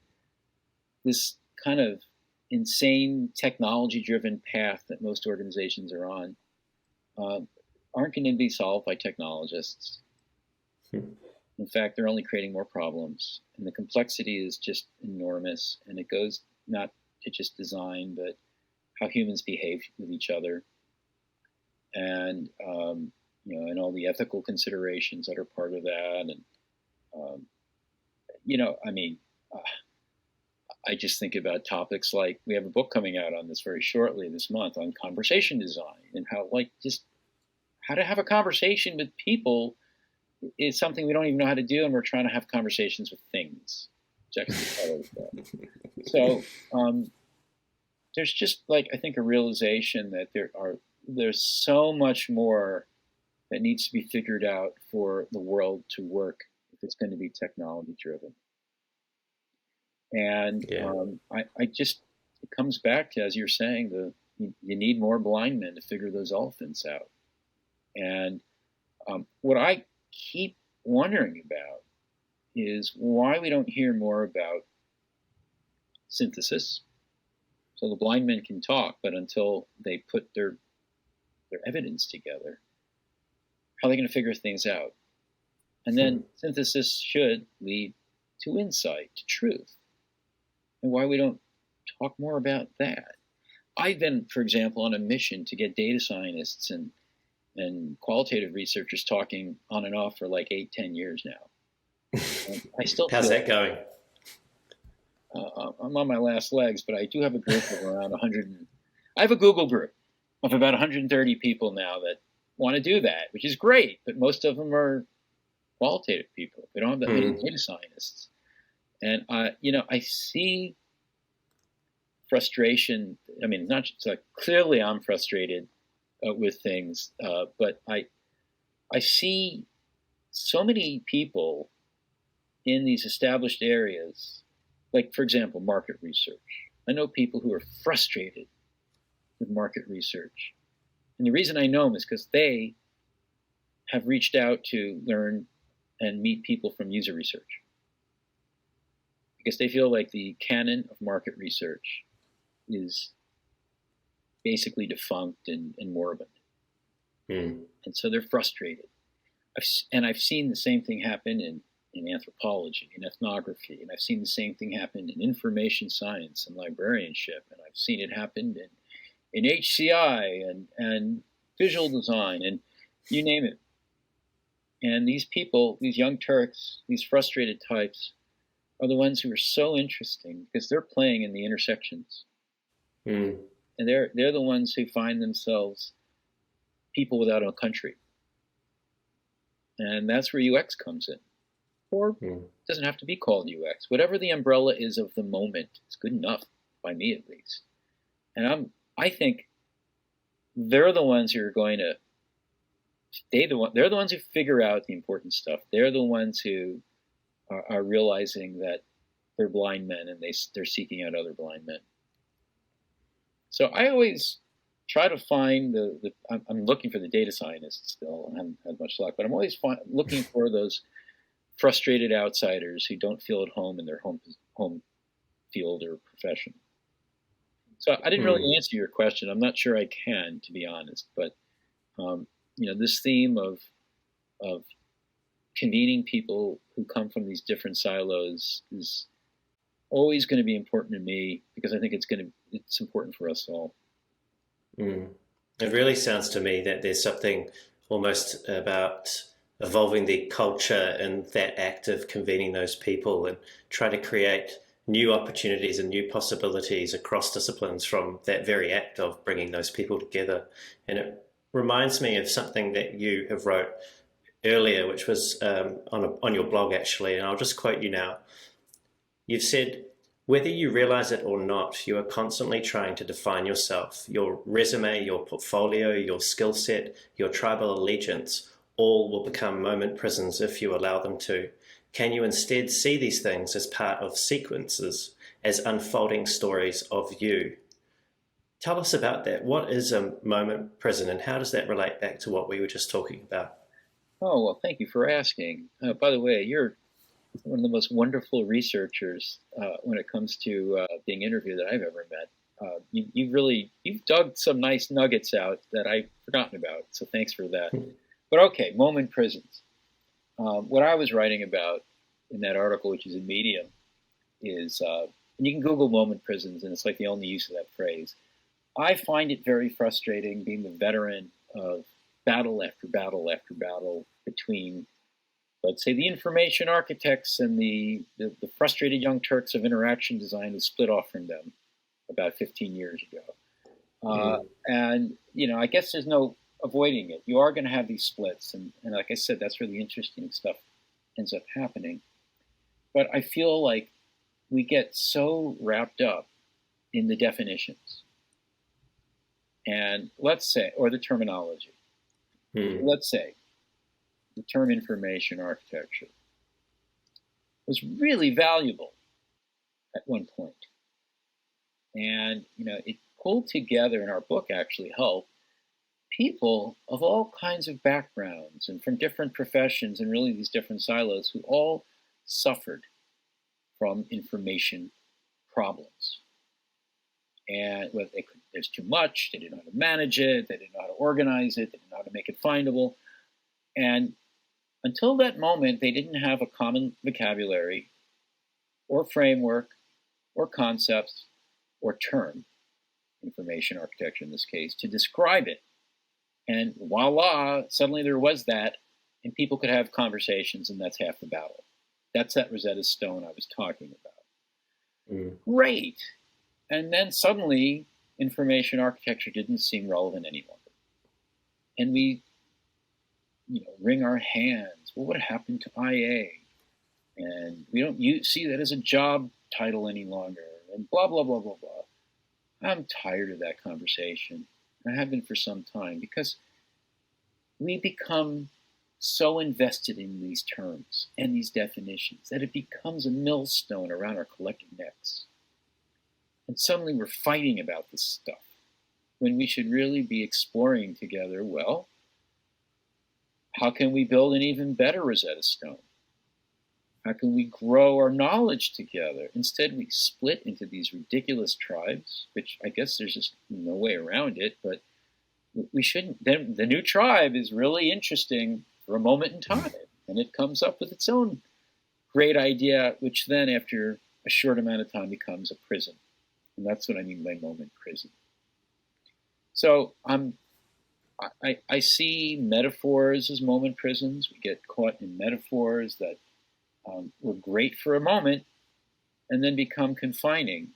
this kind of insane technology-driven path that most organizations are on, aren't going to be solved by technologists. In fact, they're only creating more problems, and the complexity is just enormous, and it goes not to just design, but how humans behave with each other, and and all the ethical considerations that are part of that, and I just think about topics like we have a book coming out on this very shortly this month on conversation design and how to have a conversation with people is something we don't even know how to do, and we're trying to have conversations with things. So there's just I think a realization that there's so much more that needs to be figured out for the world to work if it's going to be technology driven. And it comes back to, as you're saying, you need more blind men to figure those elephants out. And what I keep wondering about is why we don't hear more about synthesis. So the blind men can talk, but until they put their evidence together, how are they going to figure things out? And then synthesis should lead to insight, to truth. And why we don't talk more about that? I've been, for example, on a mission to get data scientists and qualitative researchers talking on and off for 8-10 years now. I still How's that going? I'm on my last legs, but I do have a group of around 100. I have a Google group of about 130 people now that want to do that, which is great. But most of them are qualitative people. We don't have that many data scientists. And I see frustration. I mean, not just clearly I'm frustrated with things, but I see so many people in these established areas, like, for example, market research. I know people who are frustrated with market research. And the reason I know them is because they have reached out to learn and meet people from user research. Because they feel like the canon of market research is basically defunct and moribund. Mm. And so they're frustrated. I've seen the same thing happen in anthropology and ethnography, and I've seen the same thing happen in information science and librarianship, and I've seen it happen in HCI and visual design, and you name it. And these people, these young Turks, these frustrated types, are the ones who are so interesting because they're playing in the intersections. Mm. And they're the ones who find themselves people without a country. And that's where UX comes in. Or it doesn't have to be called UX. Whatever the umbrella is of the moment is good enough, by me at least. And I think they're the ones who are going to, they're the ones who figure out the important stuff. They're the ones who are realizing that they're blind men and they're seeking out other blind men. So I always try to find I'm looking for the data scientists still. I haven't had much luck, but I'm always looking for those frustrated outsiders who don't feel at home in their home field or profession. So I didn't really answer your question. I'm not sure I can, to be honest. But this theme of convening people who come from these different silos is always going to be important to me because I think it's important for us all. It really sounds to me that there's something almost about evolving the culture and that act of convening those people and try to create new opportunities and new possibilities across disciplines from that very act of bringing those people together. And it reminds me of something that you have wrote earlier, which was on your blog, actually, and I'll just quote you now. You've said, whether you realize it or not, you are constantly trying to define yourself, your resume, your portfolio, your skill set, your tribal allegiance, all will become moment prisons if you allow them to. Can you instead see these things as part of sequences, as unfolding stories of you? Tell us about that. What is a moment prison and how does that relate back to what we were just talking about? Oh, well, thank you for asking. By the way, you're one of the most wonderful researchers when it comes to being interviewed that I've ever met. You've dug some nice nuggets out that I've forgotten about, so thanks for that. But okay, moment prisons. What I was writing about in that article, which is in Medium, is, and you can Google moment prisons, and it's like the only use of that phrase. I find it very frustrating being the veteran of battle after battle after battle between, let's say, the information architects and the frustrated young Turks of interaction design who split off from them about 15 years ago. And, I guess there's no avoiding it. You are going to have these splits. And like I said, that's where the interesting stuff ends up happening. But I feel like we get so wrapped up in the definitions. And let's say, or the terminology. Let's say the term information architecture was really valuable at one point. And, it pulled together, and our book actually helped, people of all kinds of backgrounds and from different professions and really these different silos who all suffered from information problems. And there's too much, they didn't know how to manage it, they didn't know how to organize it, they didn't know how to make it findable. And until that moment, they didn't have a common vocabulary or framework or concepts or term, information architecture in this case, to describe it. And voila, suddenly there was that, and people could have conversations, and that's half the battle. That's that Rosetta Stone I was talking about. Great. And then suddenly, information architecture didn't seem relevant any longer. And we, wring our hands. Well, what happened to IA? And we don't see that as a job title any longer. And blah, blah, blah, blah, blah. I'm tired of that conversation. I have been for some time because we become so invested in these terms and these definitions that it becomes a millstone around our collective necks. And suddenly we're fighting about this stuff when we should really be exploring together, well, how can we build an even better Rosetta Stone? How can we grow our knowledge together? Instead, we split into these ridiculous tribes, which I guess there's just no way around it, but we shouldn't. Then the new tribe is really interesting for a moment in time, and it comes up with its own great idea, which then after a short amount of time becomes a prison. And that's what I mean by moment prison. So I see metaphors as moment prisons. We get caught in metaphors that were great for a moment and then become confining.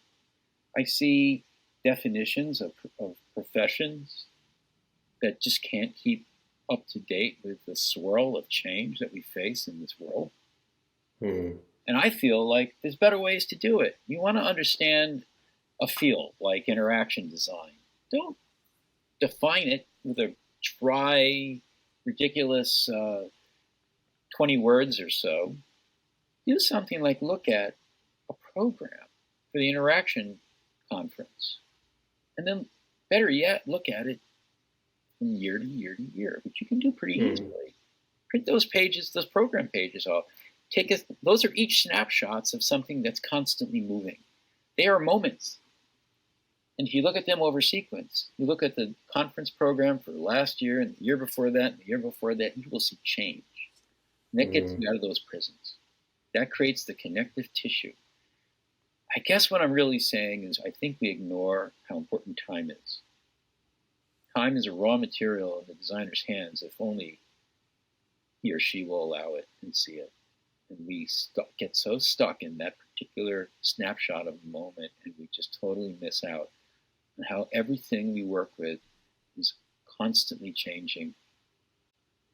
I see definitions of professions that just can't keep up to date with the swirl of change that we face in this world. And I feel like there's better ways to do it. You want to understand a field like interaction design. Don't define it with a dry, ridiculous 20 words or so. Do something like look at a program for the interaction conference. And then, better yet, look at it from year to year to year, which you can do pretty easily. Print those pages, those program pages off. Those are each snapshots of something that's constantly moving. They are moments. And if you look at them over sequence, you look at the conference program for last year and the year before that and the year before that, you will see change. And that gets you out of those prisons. That creates the connective tissue. I guess what I'm really saying is I think we ignore how important time is. Time is a raw material in the designer's hands if only he or she will allow it and see it. And we get so stuck in that particular snapshot of the moment, and we just totally miss out on how everything we work with is constantly changing.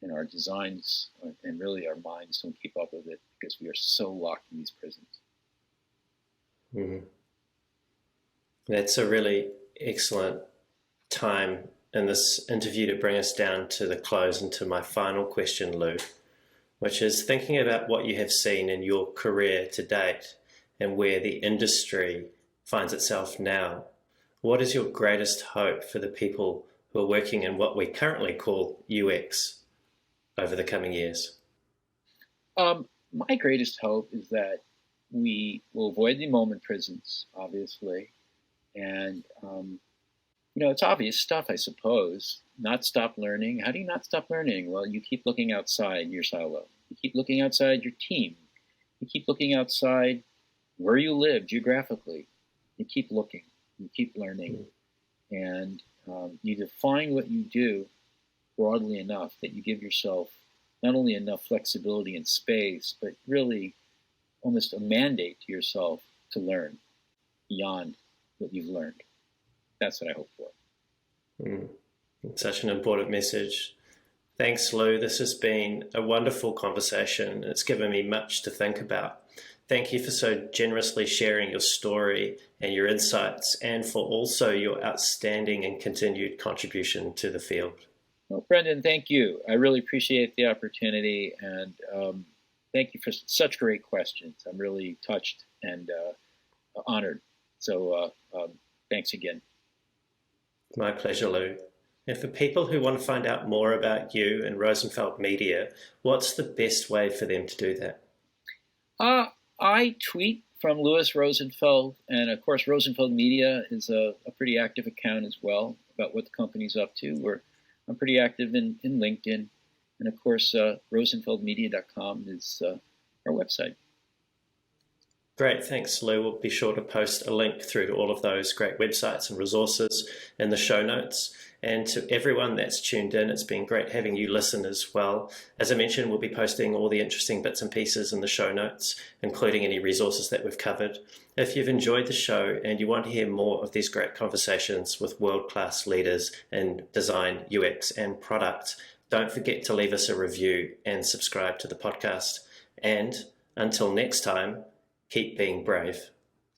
And our designs and really our minds don't keep up with it because we are so locked in these prisons. That's a really excellent time in this interview to bring us down to the close and to my final question, Lou, which is thinking about what you have seen in your career to date and where the industry finds itself now. What is your greatest hope for the people who are working in what we currently call UX over the coming years? My greatest hope is that we will avoid the moment prisons, obviously. And, it's obvious stuff, I suppose. Not stop learning. How do you not stop learning? Well, you keep looking outside your silo. You keep looking outside your team. You keep looking outside where you live geographically. You keep looking. You keep learning. And you define what you do broadly enough that you give yourself not only enough flexibility and space, but really almost a mandate to yourself to learn beyond what you've learned. That's what I hope for. Such an important message. Thanks, Lou. This has been a wonderful conversation. It's given me much to think about. Thank you for so generously sharing your story and your insights, and for also your outstanding and continued contribution to the field. Well, Brendan, thank you. I really appreciate the opportunity, and thank you for such great questions. I'm really touched and honored. So thanks again. My pleasure, Lou. And for people who want to find out more about you and Rosenfeld Media, what's the best way for them to do that? I tweet from Louis Rosenfeld, and of course Rosenfeld Media is a pretty active account as well about what the company's up to. I'm pretty active in LinkedIn, and of course rosenfeldmedia.com is our website. Great, thanks, Lou. We'll be sure to post a link through to all of those great websites and resources in the show notes. And to everyone that's tuned in, it's been great having you listen as well. As I mentioned, we'll be posting all the interesting bits and pieces in the show notes, including any resources that we've covered. If you've enjoyed the show and you want to hear more of these great conversations with world-class leaders in design, UX, and product, don't forget to leave us a review and subscribe to the podcast. And until next time, keep being brave.